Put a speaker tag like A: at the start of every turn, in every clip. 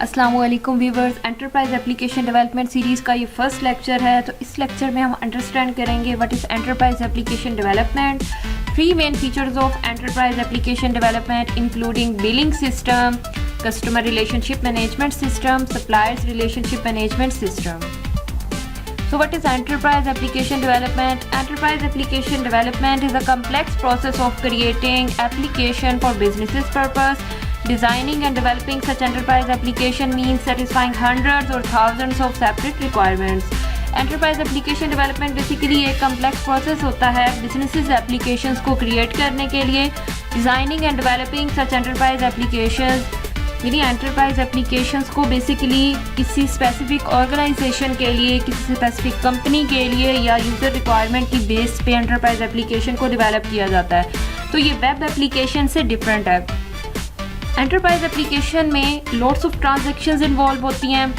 A: अस्सलामुअलैकुम viewers, enterprise application development series का ये फर्स्ट लेक्चर है। तो इस लेक्चर में हम अंडरस्टैंड करेंगे what is enterprise application development, 3 main features of enterprise application development including billing system, customer relationship management system, suppliers relationship management system. So what is enterprise application development? Enterprise application development is a complex process of creating application for business's purpose. Designing and developing such enterprise application means satisfying hundreds or thousands of separate requirements. Enterprise application development basically एक complex process होता है businesses applications को create करने के लिए। Designing and developing such enterprise applications यानी enterprise applications को basically किसी स्पेसिफिक ऑर्गेनाइजेशन के लिए, किसी स्पेसिफिक कंपनी के लिए या यूज़र रिक्वायरमेंट की बेस पे एंटरप्राइज एप्लीकेशन को डेवलप किया जाता है। तो ये वेब एप्लीकेशन से डिफरेंट है। एंटरप्राइज एप्लीकेशन में लॉट्स ऑफ ट्रांजैक्शंस इन्वॉल्व होती हैं,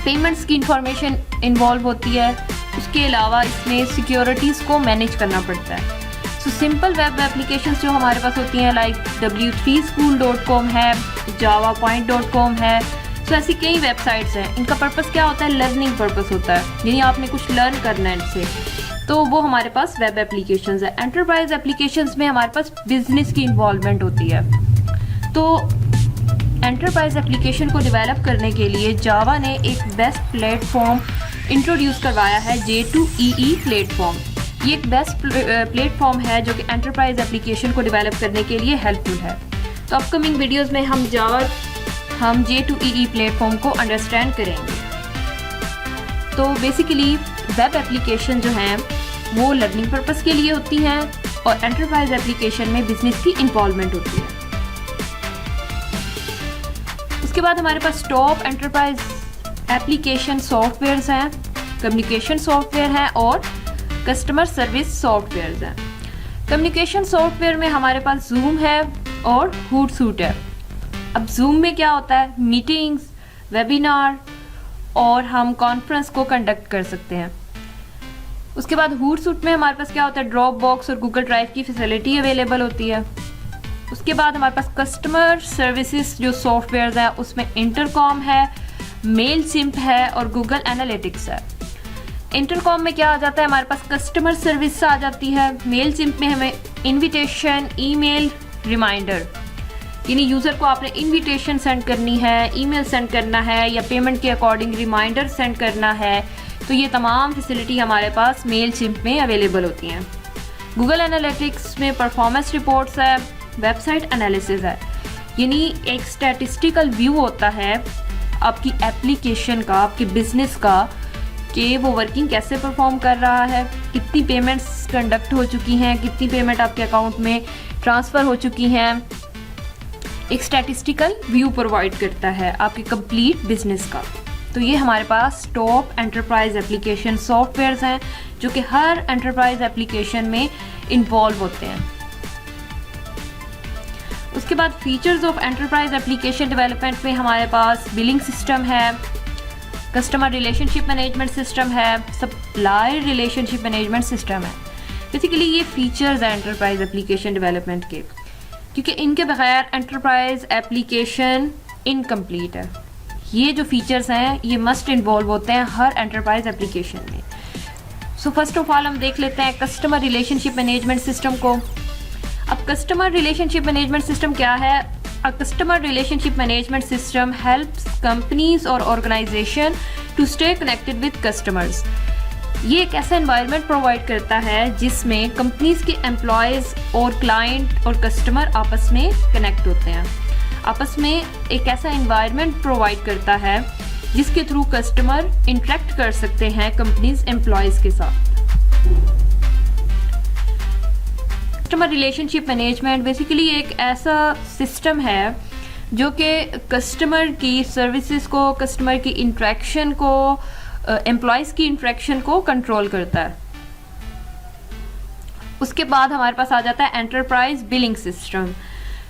A: पेमेंट्स की इंफॉर्मेशन इन्वॉल्व होती है, उसके अलावा इसमें सिक्योरिटीज़ को मैनेज करना पड़ता है। सो सिंपल वेब एप्लीकेशंस जो हमारे पास होती हैं लाइक w3school.com है, javapoint.com है। सो ऐसी कई वेबसाइट्स हैं। इनका पर्पस क्या होता है? लर्निंग पर्पस होता है, यानी आपने कुछ लर्न करना है इनसे, तो वो हमारे पास वेब एप्लीकेशंस है। एंटरप्राइज एप्लीकेशंस में हमारे पास बिजनेस की इन्वॉल्वमेंट होती है। तो एंटरप्राइज एप्लीकेशन को डेवलप करने के लिए जावा ने एक बेस्ट प्लेटफॉर्म इंट्रोड्यूस करवाया है, J2EE प्लेटफॉर्म। ये एक बेस्ट प्लेटफॉर्म है जो कि एंटरप्राइज एप्लीकेशन को डेवलप करने के लिए हेल्पफुल है। तो अपकमिंग वीडियोस में हम J2EE प्लेटफॉर्म को अंडरस्टैंड करेंगे। तो बेसिकली वेब एप्लीकेशन जो हैं वो लर्निंग पर्पस के लिए होती हैं और एंटरप्राइज एप्लीकेशन में बिजनेस की इन्वॉल्वमेंट होती है। उसके बाद हमारे पास टॉप एंटरप्राइज एप्लीकेशन सॉफ्टवेयर्स हैं, कम्युनिकेशन सॉफ्टवेयर हैं और कस्टमर सर्विस सॉफ्टवेयर हैं। कम्युनिकेशन सॉफ्टवेयर में हमारे पास जूम है और हूटसूट है। अब जूम में क्या होता है? मीटिंग्स, वेबिनार और हम कॉन्फ्रेंस को कंडक्ट कर सकते हैं। उसके बाद हूटसूट में हमारे पास क्या होता है? ड्रॉप बॉक्स और गूगल ड्राइव की फैसिलिटी अवेलेबल होती है। उसके बाद हमारे पास कस्टमर सर्विसेज जो सॉफ्टवेयर है उसमें इंटरकॉम है, मेल सिम्प है और गूगल एनालिटिक्स है। इंटरकॉम में क्या आ जाता है? हमारे पास कस्टमर सर्विस आ जाती है। मेल सिम्प में हमें इनविटेशन, ईमेल, रिमाइंडर, यानी यूज़र को आपने इनविटेशन सेंड करनी है, ईमेल सेंड करना है या पेमेंट के अकॉर्डिंग रिमाइंडर सेंड करना है, तो ये तमाम फैसिलिटी हमारे पास मेल सिम्प में अवेलेबल होती हैं। गूगल एनालिटिक्स में परफॉर्मेंस रिपोर्ट्स है, वेबसाइट एनालिसिस है, यानी एक स्टैटिस्टिकल व्यू होता है आपकी एप्लीकेशन का, आपके बिजनेस का, कि वो वर्किंग कैसे परफॉर्म कर रहा है, कितनी पेमेंट्स कंडक्ट हो चुकी हैं, कितनी पेमेंट आपके अकाउंट में ट्रांसफ़र हो चुकी हैं। एक स्टैटिस्टिकल व्यू प्रोवाइड करता है आपके कंप्लीट बिजनेस का। तो ये हमारे पास टॉप एंटरप्राइज एप्लीकेशन सॉफ्टवेयर्स हैं जो कि हर एंटरप्राइज एप्लीकेशन में इन्वॉल्व होते हैं। उसके बाद features of enterprise application development में हमारे पास बिलिंग सिस्टम है, कस्टमर रिलेशनशिप मैनेजमेंट सिस्टम है, सप्लायर रिलेशनशिप मैनेजमेंट सिस्टम है। बेसिकली ये फीचर्स हैं एंटरप्राइज एप्लीकेशन डेवलपमेंट के, क्योंकि इनके बगैर एंटरप्राइज एप्लीकेशन इनकम्प्लीट है। ये जो फीचर्स हैं ये मस्ट इन्वॉल्व होते हैं हर एंटरप्राइज एप्लीकेशन में। सो फर्स्ट ऑफ ऑल हम देख लेते हैं कस्टमर रिलेशनशिप मैनेजमेंट सिस्टम को। अब कस्टमर रिलेशनशिप मैनेजमेंट सिस्टम क्या है? A customer relationship management system helps companies or organization to stay connected with customers. ये एक ऐसा environment provide करता है जिसमें कंपनीज के एम्प्लॉयज़ और क्लाइंट और कस्टमर आपस में कनेक्ट होते हैं। आपस में एक ऐसा environment provide करता है जिसके थ्रू कस्टमर इंटरेक्ट कर सकते हैं कंपनीज एम्प्लॉयज़ के साथ। कस्टमर रिलेशनशिप मैनेजमेंट बेसिकली एक ऐसा सिस्टम है जो कि कस्टमर की सर्विसेज को, कस्टमर की इंट्रैक्शन को, एम्प्लॉयज़ की इंट्रैक्शन को कंट्रोल करता है। उसके बाद हमारे पास आ जाता है एंटरप्राइज बिलिंग सिस्टम।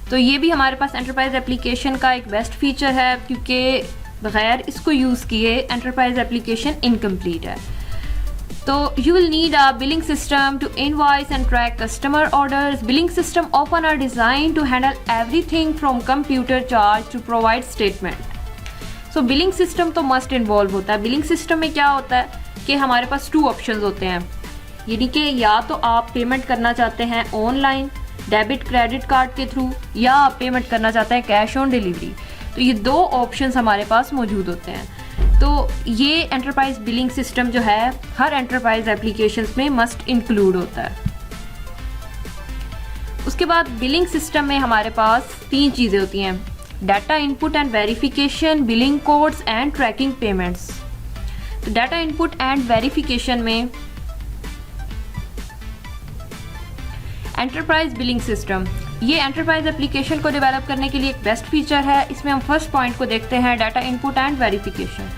A: तो ये भी हमारे पास एंटरप्राइज एप्लीकेशन का एक बेस्ट फीचर है, क्योंकि बगैर इसको यूज़ किए एंटरप्राइज एप्लीकेशन इनकम्प्लीट है। So you will need a billing system to invoice and track customer orders. Billing system often are designed to handle everything from computer charge to provide statement. So billing system तो must involve होता है। Billing system में क्या होता है कि हमारे पास 2 options होते हैं, यानी कि या तो आप पेमेंट करना चाहते हैं ऑनलाइन डेबिट क्रेडिट कार्ड के थ्रू, या आप पेमेंट करना चाहते हैं कैश ऑन डिलीवरी। तो ये 2 ऑप्शंस हमारे पास मौजूद होते हैं। तो ये एंटरप्राइज बिलिंग सिस्टम जो है हर एंटरप्राइज एप्लीकेशंस में मस्ट इंक्लूड होता है। उसके बाद बिलिंग सिस्टम में हमारे पास 3 चीज़ें होती हैं, data input and verification, billing codes and tracking payments. तो डाटा इनपुट एंड वेरिफिकेशन में एंटरप्राइज बिलिंग सिस्टम, ये एंटरप्राइज एप्लीकेशन को डेवलप करने के लिए एक बेस्ट फीचर है। इसमें हम फर्स्ट पॉइंट को देखते हैं, data input and verification.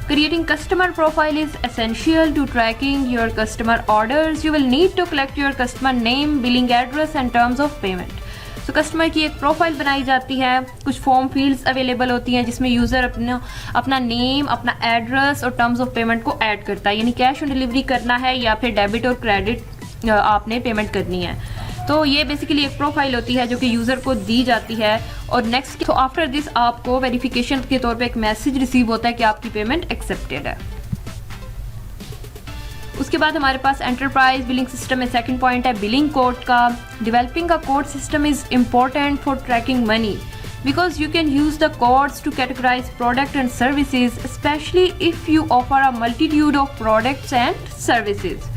A: Creating customer profile is essential to tracking your customer orders. You will need to collect your customer name, billing address and terms of payment. तो customer की एक profile बनाई जाती है, कुछ फॉर्म फील्ड्स अवेलेबल होती हैं जिसमें यूज़र अपना नेम, अपना एड्रेस और टर्म्स ऑफ पेमेंट को ऐड करता है, यानी कैश ऑन डिलीवरी करना है या फिर डेबिट और क्रेडिट आपने पेमेंट करनी है। तो ये बेसिकली एक प्रोफाइल होती है जो कि यूज़र को दी जाती है। और नेक्स्ट तो आफ्टर दिस आपको वेरिफिकेशन के तौर पे एक मैसेज रिसीव होता है कि आपकी पेमेंट एक्सेप्टेड है। उसके बाद हमारे पास एंटरप्राइज बिलिंग सिस्टम में सेकंड पॉइंट है बिलिंग कोड का। Developing a code system is important for tracking money because you can use the codes to categorize product and services, especially if you offer a multitude of products and services.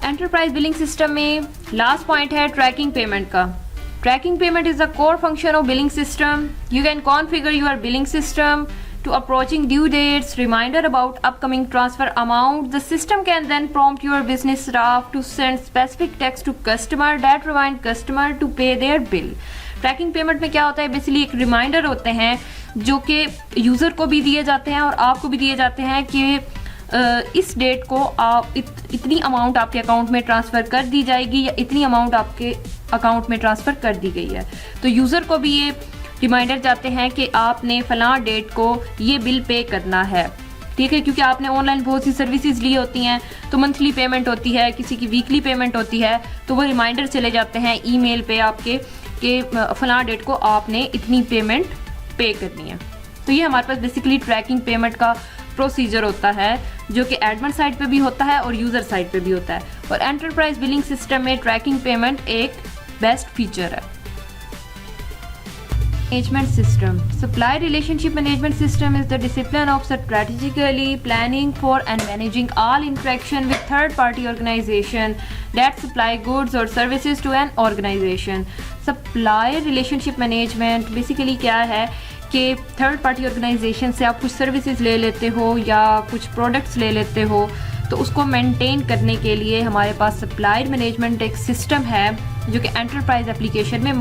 A: Enterprise billing system में last point है tracking payment का। Tracking payment is the core function of billing system. You can configure your billing system to approaching due dates, reminder about upcoming transfer amount. The system can then prompt your business staff to send specific text to customer that remind customer to pay their bill. Tracking payment में क्या होता है, basically एक reminder होते हैं जो कि user को भी दिए जाते हैं और आपको भी दिए जाते हैं कि इस डेट को आप इतनी अमाउंट आपके अकाउंट में ट्रांसफ़र कर दी जाएगी या इतनी अमाउंट आपके अकाउंट में ट्रांसफ़र कर दी गई है। तो यूज़र को भी ये रिमाइंडर जाते हैं कि आपने फ़लाँ डेट को ये बिल पे करना है, ठीक है, क्योंकि आपने ऑनलाइन बहुत सी सर्विसेज ली होती हैं, तो मंथली पेमेंट होती है, किसी की वीकली पेमेंट होती है, तो वो रिमाइंडर चले जाते हैं ईमेल पे आपके कि फ़लाँ डेट को आपने इतनी पेमेंट पे करनी है। तो ये हमारे पास बेसिकली ट्रैकिंग पेमेंट का प्रोसीजर होता है जो कि एडमिन साइड पे भी होता है और यूज़र साइड पे भी होता है। और एंटरप्राइज बिलिंग सिस्टम में ट्रैकिंग पेमेंट एक बेस्ट फीचर है। Management system. Supply relationship management system is the discipline of strategically planning for and managing all interaction with third-party organization that supply goods or services to an organization. Supply relationship management basically क्या है कि third party organisation से आप कुछ services ले लेते हो या कुछ प्रोडक्ट्स ले लेते हो, तो उसको मेंटेन करने के लिए हमारे पास सप्लाई मैनेजमेंट एक सिस्टम है जो कि एंटरप्राइज एप्लीकेशन में